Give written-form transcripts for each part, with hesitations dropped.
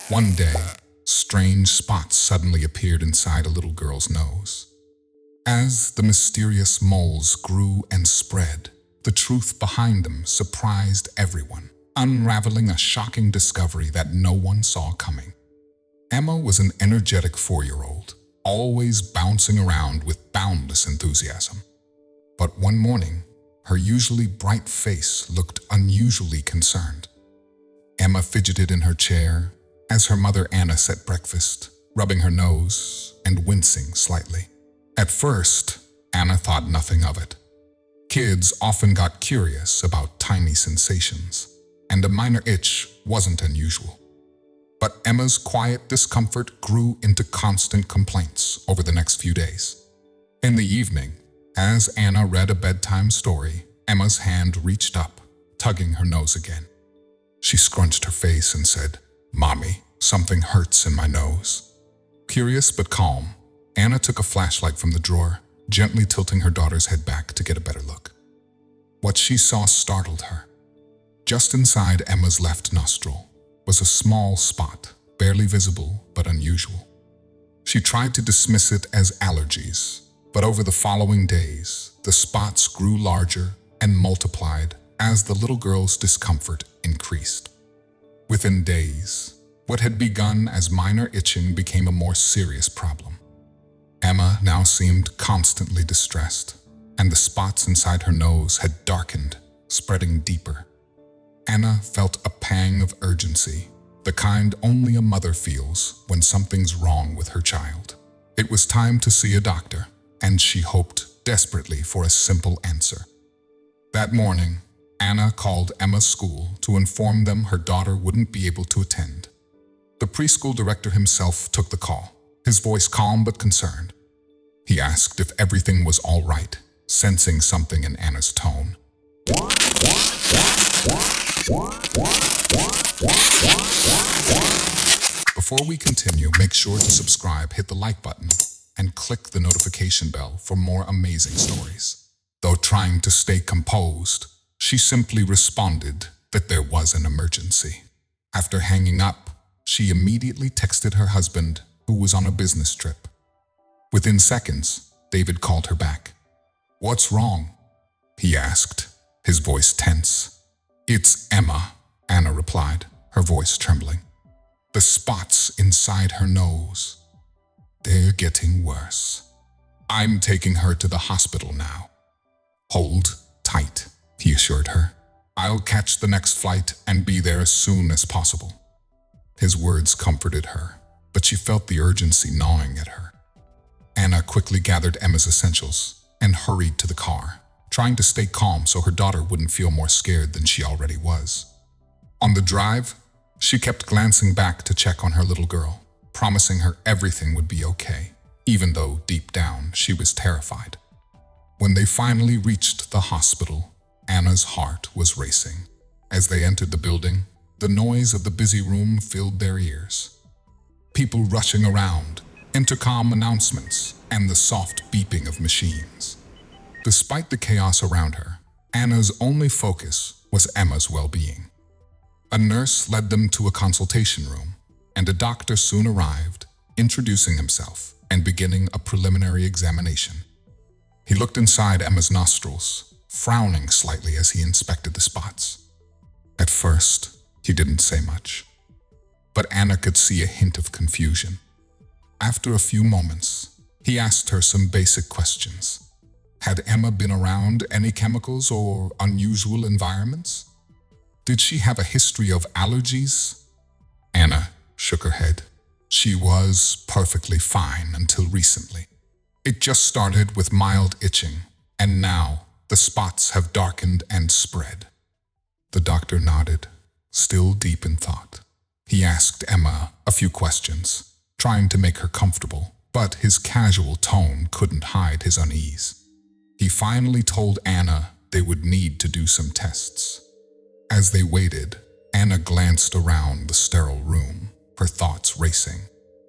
One day, strange spots suddenly appeared inside a little girl's nose. As the mysterious moles grew and spread, the truth behind them surprised everyone, unraveling a shocking discovery that no one saw coming. Emma was an energetic 4-year-old, always bouncing around with boundless enthusiasm. But one morning, her usually bright face looked unusually concerned. Emma fidgeted in her chair as her mother Anna set breakfast, rubbing her nose and wincing slightly. At first, Anna thought nothing of it. Kids often got curious about tiny sensations, and a minor itch wasn't unusual. But Emma's quiet discomfort grew into constant complaints over the next few days. In the evening, as Anna read a bedtime story, Emma's hand reached up, tugging her nose again. She scrunched her face and said, "Mommy, something hurts in my nose." Curious but calm, Anna took a flashlight from the drawer, gently tilting her daughter's head back to get a better look. What she saw startled her. Just inside Emma's left nostril was a small spot, barely visible but unusual. She tried to dismiss it as allergies, but over the following days, the spots grew larger and multiplied as the little girl's discomfort increased. Within days, what had begun as minor itching became a more serious problem. Emma now seemed constantly distressed, and the spots inside her nose had darkened, spreading deeper. Anna felt a pang of urgency, the kind only a mother feels when something's wrong with her child. It was time to see a doctor, and she hoped desperately for a simple answer. That morning, Anna called Emma's school to inform them her daughter wouldn't be able to attend. The preschool director himself took the call, his voice calm but concerned. He asked if everything was all right, sensing something in Anna's tone. Before we continue, make sure to subscribe, hit the like button, and click the notification bell for more amazing stories. Though trying to stay composed, she simply responded that there was an emergency. After hanging up, she immediately texted her husband, who was on a business trip. Within seconds, David called her back. "What's wrong?" he asked, his voice tense. "It's Emma," Anna replied, her voice trembling. "The spots inside her nose. They're getting worse. I'm taking her to the hospital now." "Hold tight," he assured her. "I'll catch the next flight and be there as soon as possible." His words comforted her, but she felt the urgency gnawing at her. Anna quickly gathered Emma's essentials and hurried to the car, trying to stay calm so her daughter wouldn't feel more scared than she already was. On the drive, she kept glancing back to check on her little girl, promising her everything would be okay, even though deep down she was terrified. When they finally reached the hospital, Anna's heart was racing. As they entered the building, the noise of the busy room filled their ears. People rushing around, intercom announcements, and the soft beeping of machines. Despite the chaos around her, Anna's only focus was Emma's well-being. A nurse led them to a consultation room, and a doctor soon arrived, introducing himself and beginning a preliminary examination. He looked inside Emma's nostrils, frowning slightly as he inspected the spots. At first, he didn't say much, but Anna could see a hint of confusion. After a few moments, he asked her some basic questions. Had Emma been around any chemicals or unusual environments? Did she have a history of allergies? Anna shook her head. She was perfectly fine until recently. It just started with mild itching, and now the spots have darkened and spread. The doctor nodded, still deep in thought. He asked Emma a few questions, trying to make her comfortable, but his casual tone couldn't hide his unease. He finally told Anna they would need to do some tests. As they waited, Anna glanced around the sterile room, her thoughts racing.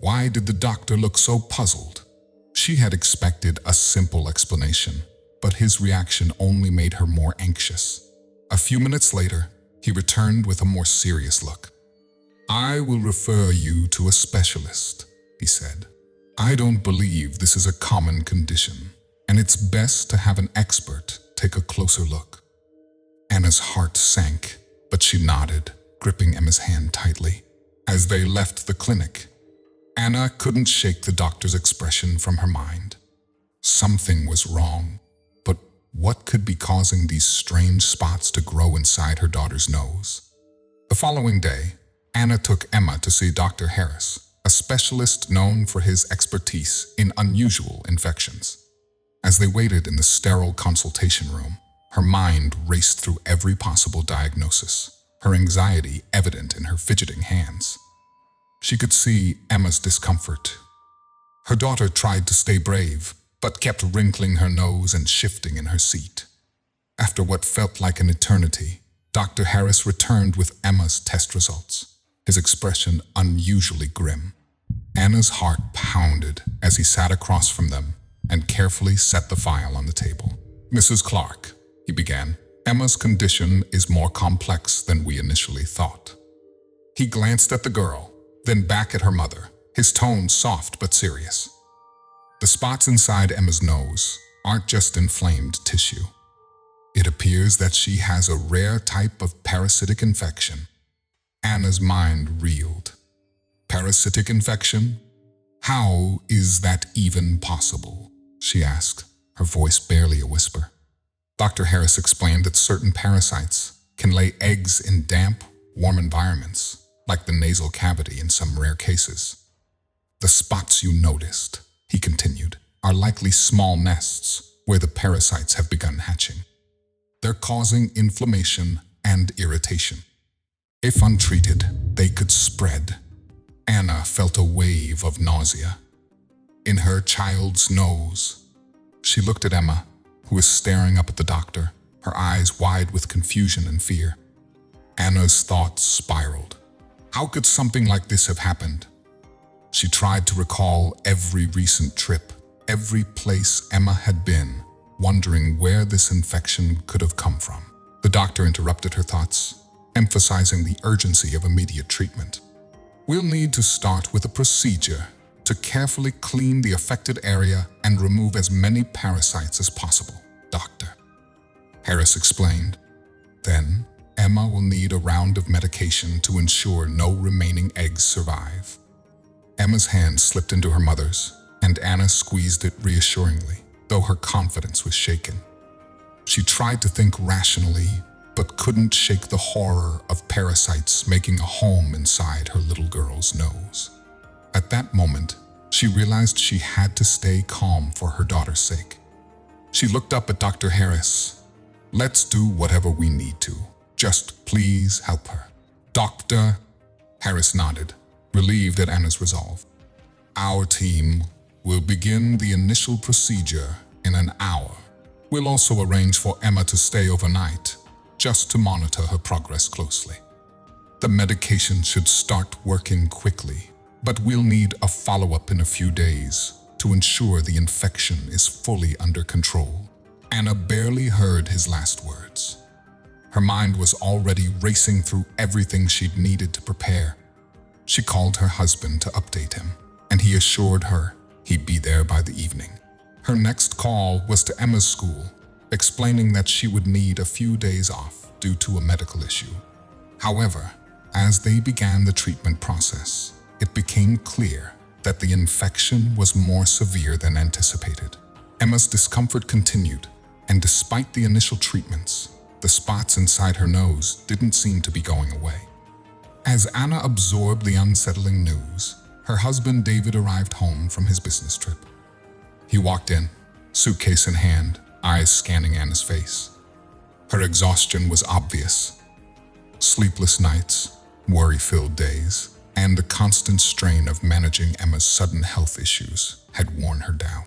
Why did the doctor look so puzzled? She had expected a simple explanation, but his reaction only made her more anxious. A few minutes later, he returned with a more serious look. I will refer you to a specialist, he said. I don't believe this is a common condition, and it's best to have an expert take a closer look. Anna's heart sank, but she nodded, gripping Emma's hand tightly. As they left the clinic, Anna couldn't shake the doctor's expression from her mind. Something was wrong, but what could be causing these strange spots to grow inside her daughter's nose? The following day, Anna took Emma to see Dr. Harris, a specialist known for his expertise in unusual infections. As they waited in the sterile consultation room, her mind raced through every possible diagnosis, her anxiety evident in her fidgeting hands. She could see Emma's discomfort. Her daughter tried to stay brave, but kept wrinkling her nose and shifting in her seat. After what felt like an eternity, Dr. Harris returned with Emma's test results, his expression unusually grim. Anna's heart pounded as he sat across from them and carefully set the file on the table. "Mrs. Clark," he began, "Emma's condition is more complex than we initially thought." He glanced at the girl, then back at her mother, his tone soft but serious. "The spots inside Emma's nose aren't just inflamed tissue. It appears that she has a rare type of parasitic infection." Anna's mind reeled. "Parasitic infection? How is that even possible?" she asked, her voice barely a whisper. Dr. Harris explained that certain parasites can lay eggs in damp, warm environments, like the nasal cavity in some rare cases. "The spots you noticed," he continued, "are likely small nests where the parasites have begun hatching. They're causing inflammation and irritation. If untreated, they could spread." Anna felt a wave of nausea in her child's nose. She looked at Emma, who was staring up at the doctor, her eyes wide with confusion and fear. Anna's thoughts spiraled. How could something like this have happened? She tried to recall every recent trip, every place Emma had been, wondering where this infection could have come from. The doctor interrupted her thoughts, emphasizing the urgency of immediate treatment. "We'll need to start with a procedure to carefully clean the affected area and remove as many parasites as possible, Doctor," Harris explained. "Then, Emma will need a round of medication to ensure no remaining eggs survive." Emma's hand slipped into her mother's, and Anna squeezed it reassuringly, though her confidence was shaken. She tried to think rationally, but couldn't shake the horror of parasites making a home inside her little girl's nose. At that moment, she realized she had to stay calm for her daughter's sake. She looked up at Dr. Harris. "Let's do whatever we need to. Just please help her." "Doctor," Harris nodded, relieved at Anna's resolve. "Our team will begin the initial procedure in an hour. We'll also arrange for Emma to stay overnight, just to monitor her progress closely. The medication should start working quickly, but we'll need a follow-up in a few days to ensure the infection is fully under control." Anna barely heard his last words. Her mind was already racing through everything she'd needed to prepare. She called her husband to update him, and he assured her he'd be there by the evening. Her next call was to Emma's school, explaining that she would need a few days off due to a medical issue. However, as they began the treatment process, it became clear that the infection was more severe than anticipated. Emma's discomfort continued, and despite the initial treatments, the spots inside her nose didn't seem to be going away. As Anna absorbed the unsettling news, her husband David arrived home from his business trip. He walked in, suitcase in hand, eyes scanning Anna's face. Her exhaustion was obvious. Sleepless nights, worry-filled days, and the constant strain of managing Emma's sudden health issues had worn her down.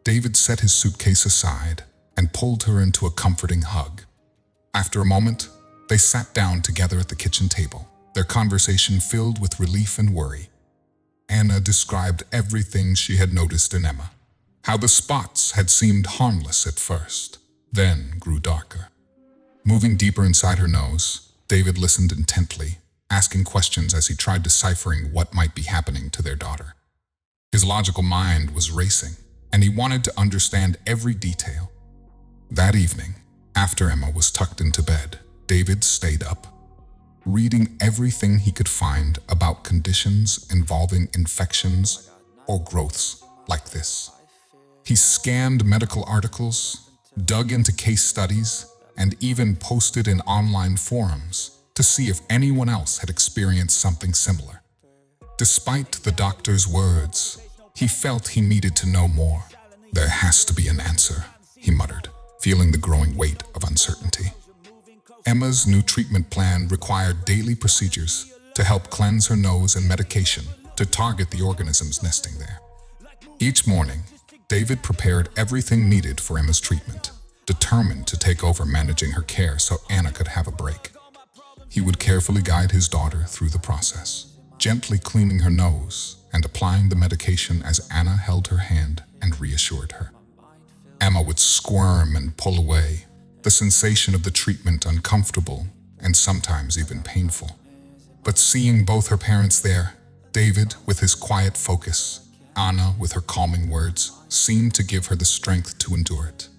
David set his suitcase aside and pulled her into a comforting hug. After a moment, they sat down together at the kitchen table, their conversation filled with relief and worry. Anna described everything she had noticed in Emma. How the spots had seemed harmless at first, then grew darker. Moving deeper inside her nose, David listened intently, asking questions as he tried deciphering what might be happening to their daughter. His logical mind was racing, and he wanted to understand every detail. That evening, after Emma was tucked into bed, David stayed up, reading everything he could find about conditions involving infections or growths like this. He scanned medical articles, dug into case studies, and even posted in online forums to see if anyone else had experienced something similar. Despite the doctor's words, he felt he needed to know more. "There has to be an answer," he muttered, feeling the growing weight of uncertainty. Emma's new treatment plan required daily procedures to help cleanse her nose and medication to target the organisms nesting there. Each morning, David prepared everything needed for Emma's treatment, determined to take over managing her care so Anna could have a break. He would carefully guide his daughter through the process, gently cleaning her nose and applying the medication as Anna held her hand and reassured her. Emma would squirm and pull away, the sensation of the treatment uncomfortable and sometimes even painful. But seeing both her parents there, David with his quiet focus, Anna with her calming words, seemed to give her the strength to endure it.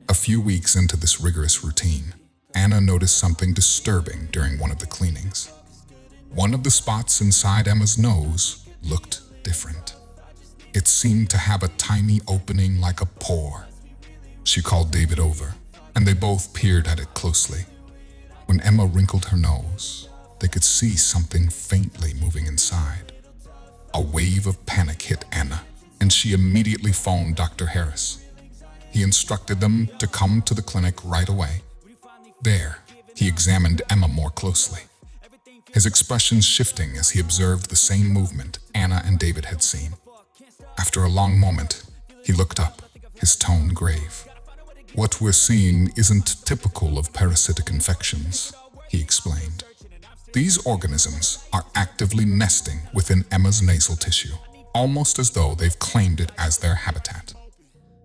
A few weeks into this rigorous routine, Anna noticed something disturbing during one of the cleanings. One of the spots inside Emma's nose looked different. It seemed to have a tiny opening like a pore. She called David over, and they both peered at it closely. When Emma wrinkled her nose, they could see something faintly moving inside. A wave of panic hit Anna, and she immediately phoned Dr. Harris. He instructed them to come to the clinic right away. There, he examined Emma more closely, his expressions shifting as he observed the same movement Anna and David had seen. After a long moment, he looked up, his tone grave. "What we're seeing isn't typical of parasitic infections," he explained. "These organisms are actively nesting within Emma's nasal tissue, almost as though they've claimed it as their habitat."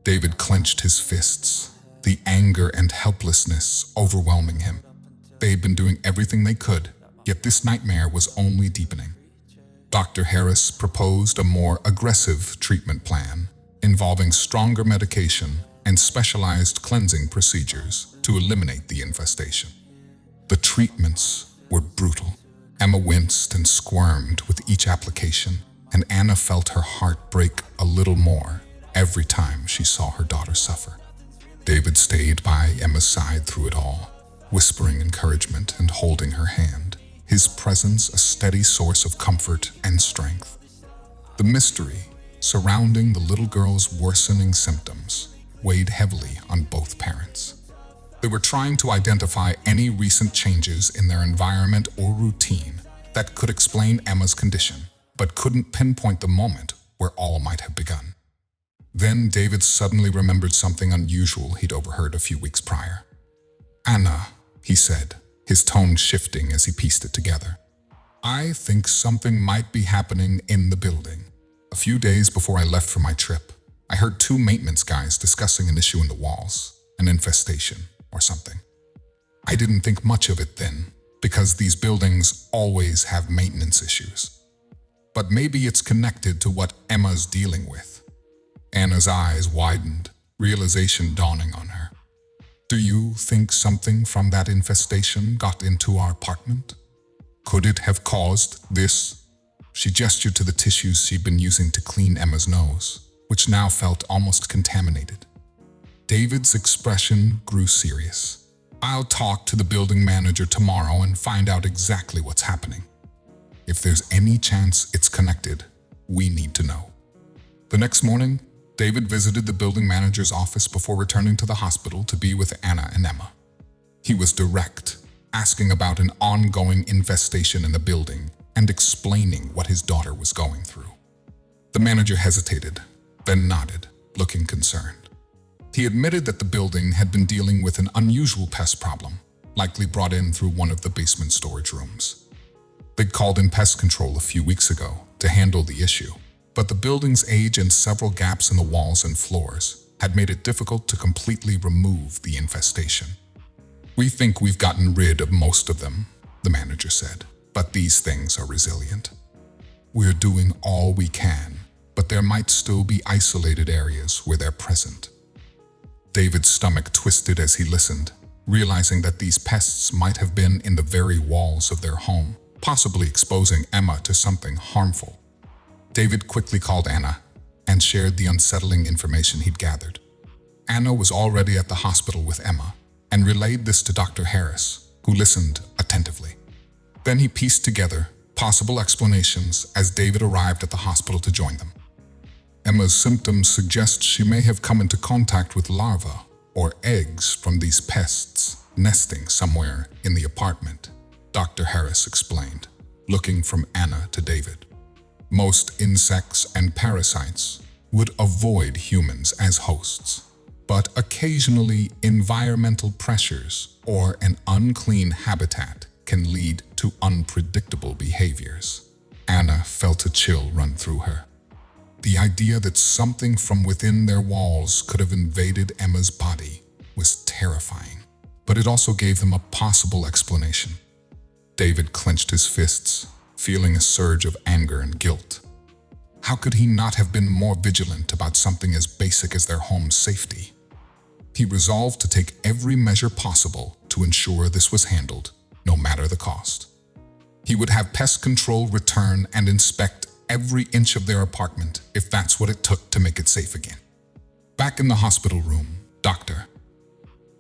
David clenched his fists, the anger and helplessness overwhelming him. They'd been doing everything they could, yet this nightmare was only deepening. Dr. Harris proposed a more aggressive treatment plan involving stronger medication and specialized cleansing procedures to eliminate the infestation. The treatments were brutal. Emma winced and squirmed with each application, and Anna felt her heart break a little more every time she saw her daughter suffer. David stayed by Emma's side through it all, whispering encouragement and holding her hand, his presence a steady source of comfort and strength. The mystery surrounding the little girl's worsening symptoms weighed heavily on both parents. They were trying to identify any recent changes in their environment or routine that could explain Emma's condition, but couldn't pinpoint the moment where all might have begun. Then David suddenly remembered something unusual he'd overheard a few weeks prior. "Anna," he said, his tone shifting as he pieced it together. "I think something might be happening in the building. A few days before I left for my trip, I heard two maintenance guys discussing an issue in the walls, an infestation or something. I didn't think much of it then, because these buildings always have maintenance issues. But maybe it's connected to what Emma's dealing with." Anna's eyes widened, realization dawning on her. "Do you think something from that infestation got into our apartment? Could it have caused this?" She gestured to the tissues she'd been using to clean Emma's nose, which now felt almost contaminated. David's expression grew serious. "I'll talk to the building manager tomorrow and find out exactly what's happening. If there's any chance it's connected, we need to know." The next morning, David visited the building manager's office before returning to the hospital to be with Anna and Emma. He was direct, asking about an ongoing infestation in the building and explaining what his daughter was going through. The manager hesitated, then nodded, looking concerned. He admitted that the building had been dealing with an unusual pest problem, likely brought in through one of the basement storage rooms. They'd called in pest control a few weeks ago to handle the issue, but the building's age and several gaps in the walls and floors had made it difficult to completely remove the infestation. "We think we've gotten rid of most of them," the manager said. But these things are resilient. We're doing all we can, but there might still be isolated areas where they're present. David's stomach twisted as he listened, realizing that these pests might have been in the very walls of their home, possibly exposing Emma to something harmful. David quickly called Anna and shared the unsettling information he'd gathered. Anna was already at the hospital with Emma and relayed this to Dr. Harris, who listened attentively. Then he pieced together possible explanations as David arrived at the hospital to join them. Emma's symptoms suggest she may have come into contact with larvae or eggs from these pests nesting somewhere in the apartment, Dr. Harris explained, looking from Anna to David. Most insects and parasites would avoid humans as hosts, but occasionally environmental pressures or an unclean habitat can lead to unpredictable behaviors. Anna felt a chill run through her. The idea that something from within their walls could have invaded Emma's body was terrifying, but it also gave them a possible explanation. David clenched his fists, feeling a surge of anger and guilt. How could he not have been more vigilant about something as basic as their home's safety? He resolved to take every measure possible to ensure this was handled, no matter the cost. He would have pest control return and inspect every inch of their apartment if that's what it took to make it safe again. Back in the hospital room, Dr.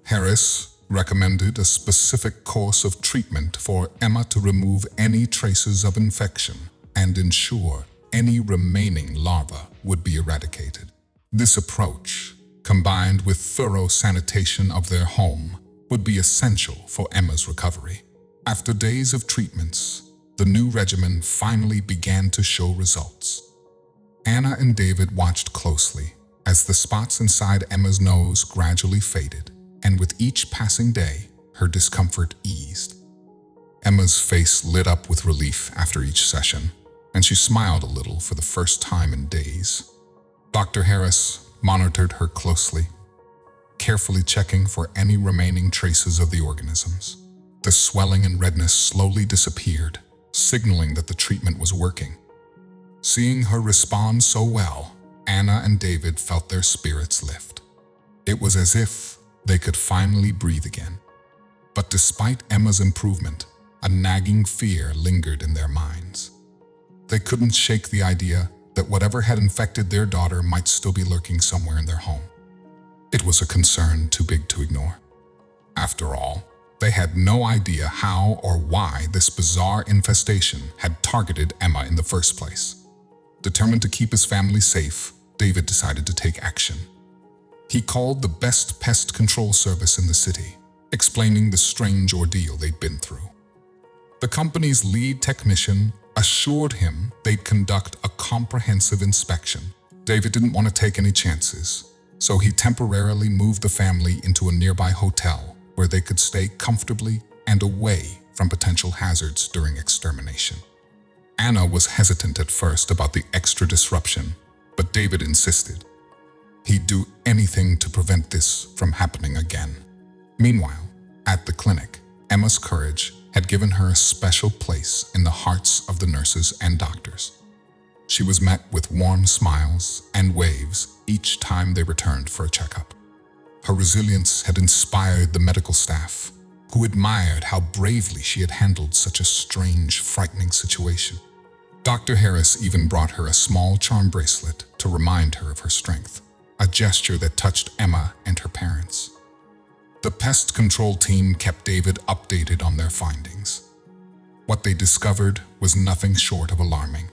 Harris recommended a specific course of treatment for Emma to remove any traces of infection and ensure any remaining larvae would be eradicated. This approach, combined with thorough sanitation of their home, would be essential for Emma's recovery. After days of treatments, the new regimen finally began to show results. Anna and David watched closely as the spots inside Emma's nose gradually faded, and with each passing day, her discomfort eased. Emma's face lit up with relief after each session, and she smiled a little for the first time in days. Dr. Harris monitored her closely, carefully checking for any remaining traces of the organisms. The swelling and redness slowly disappeared, signaling that the treatment was working. Seeing her respond so well, Anna and David felt their spirits lift. It was as if they could finally breathe again. But despite Emma's improvement, a nagging fear lingered in their minds. They couldn't shake the idea that whatever had infected their daughter might still be lurking somewhere in their home. It was a concern too big to ignore. After all, they had no idea how or why this bizarre infestation had targeted Emma in the first place. Determined to keep his family safe, David decided to take action. He called the best pest control service in the city, explaining the strange ordeal they'd been through. The company's lead technician assured him they'd conduct a comprehensive inspection. David didn't want to take any chances, so he temporarily moved the family into a nearby hotel where they could stay comfortably and away from potential hazards during extermination. Anna was hesitant at first about the extra disruption, but David insisted. He'd do anything to prevent this from happening again. Meanwhile, at the clinic, Emma's courage had given her a special place in the hearts of the nurses and doctors. She was met with warm smiles and waves each time they returned for a checkup. Her resilience had inspired the medical staff, who admired how bravely she had handled such a strange, frightening situation. Dr. Harris even brought her a small charm bracelet to remind her of her strength, a gesture that touched Emma and her parents. The pest control team kept David updated on their findings. What they discovered was nothing short of alarming.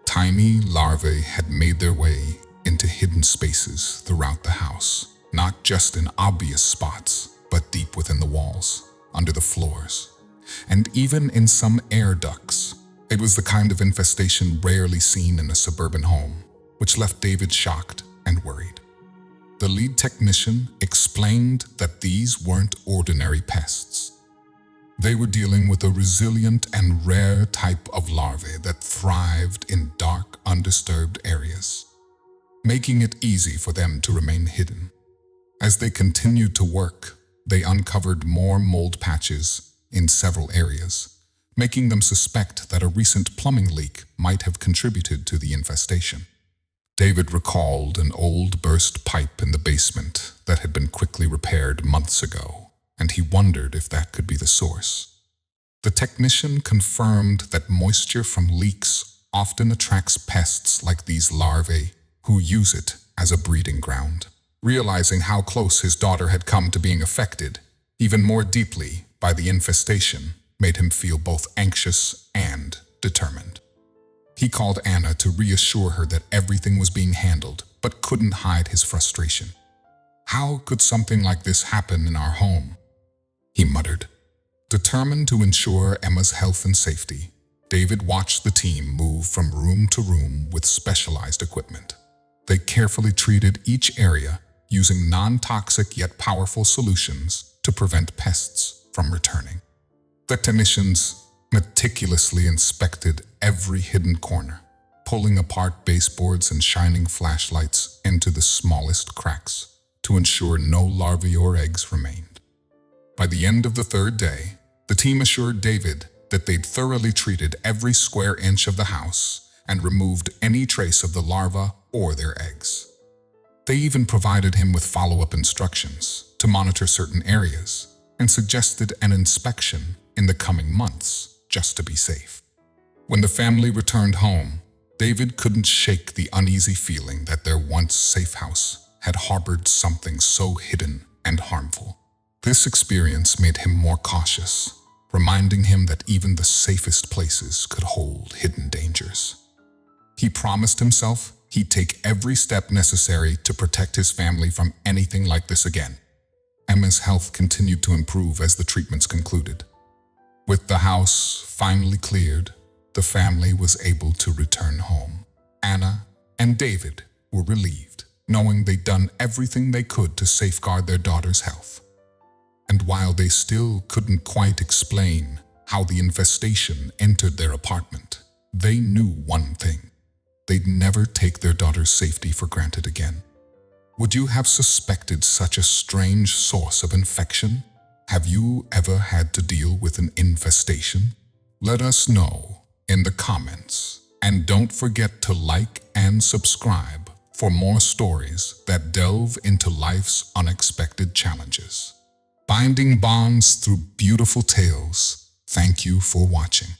Tiny larvae had made their way into hidden spaces throughout the house, not just in obvious spots, but deep within the walls, under the floors, and even in some air ducts. It was the kind of infestation rarely seen in a suburban home, which left David shocked and worried. The lead technician explained that these weren't ordinary pests. They were dealing with a resilient and rare type of larvae that thrived in dark, undisturbed areas, making it easy for them to remain hidden. As they continued to work, they uncovered more mold patches in several areas, making them suspect that a recent plumbing leak might have contributed to the infestation. David recalled an old burst pipe in the basement that had been quickly repaired months ago, and he wondered if that could be the source. The technician confirmed that moisture from leaks often attracts pests like these larvae, who use it as a breeding ground. Realizing how close his daughter had come to being affected, even more deeply, by the infestation, made him feel both anxious and determined. He called Anna to reassure her that everything was being handled, but couldn't hide his frustration. "How could something like this happen in our home?" he muttered. Determined to ensure Emma's health and safety, David watched the team move from room to room with specialized equipment. They carefully treated each area using non-toxic yet powerful solutions to prevent pests from returning. The technicians meticulously inspected every hidden corner, pulling apart baseboards and shining flashlights into the smallest cracks to ensure no larvae or eggs remained. By the end of the third day, the team assured David that they'd thoroughly treated every square inch of the house and removed any trace of the larvae or their eggs. They even provided him with follow-up instructions to monitor certain areas and suggested an inspection in the coming months just to be safe. When the family returned home, David couldn't shake the uneasy feeling that their once safe house had harbored something so hidden and harmful. This experience made him more cautious, reminding him that even the safest places could hold hidden dangers. He promised himself he'd take every step necessary to protect his family from anything like this again. Emma's health continued to improve as the treatments concluded. With the house finally cleared, the family was able to return home. Anna and David were relieved, knowing they'd done everything they could to safeguard their daughter's health. And while they still couldn't quite explain how the infestation entered their apartment, they knew one thing: they'd never take their daughter's safety for granted again. Would you have suspected such a strange source of infection? Have you ever had to deal with an infestation? Let us know in the comments. And don't forget to like and subscribe for more stories that delve into life's unexpected challenges. Binding bonds through beautiful tales. Thank you for watching.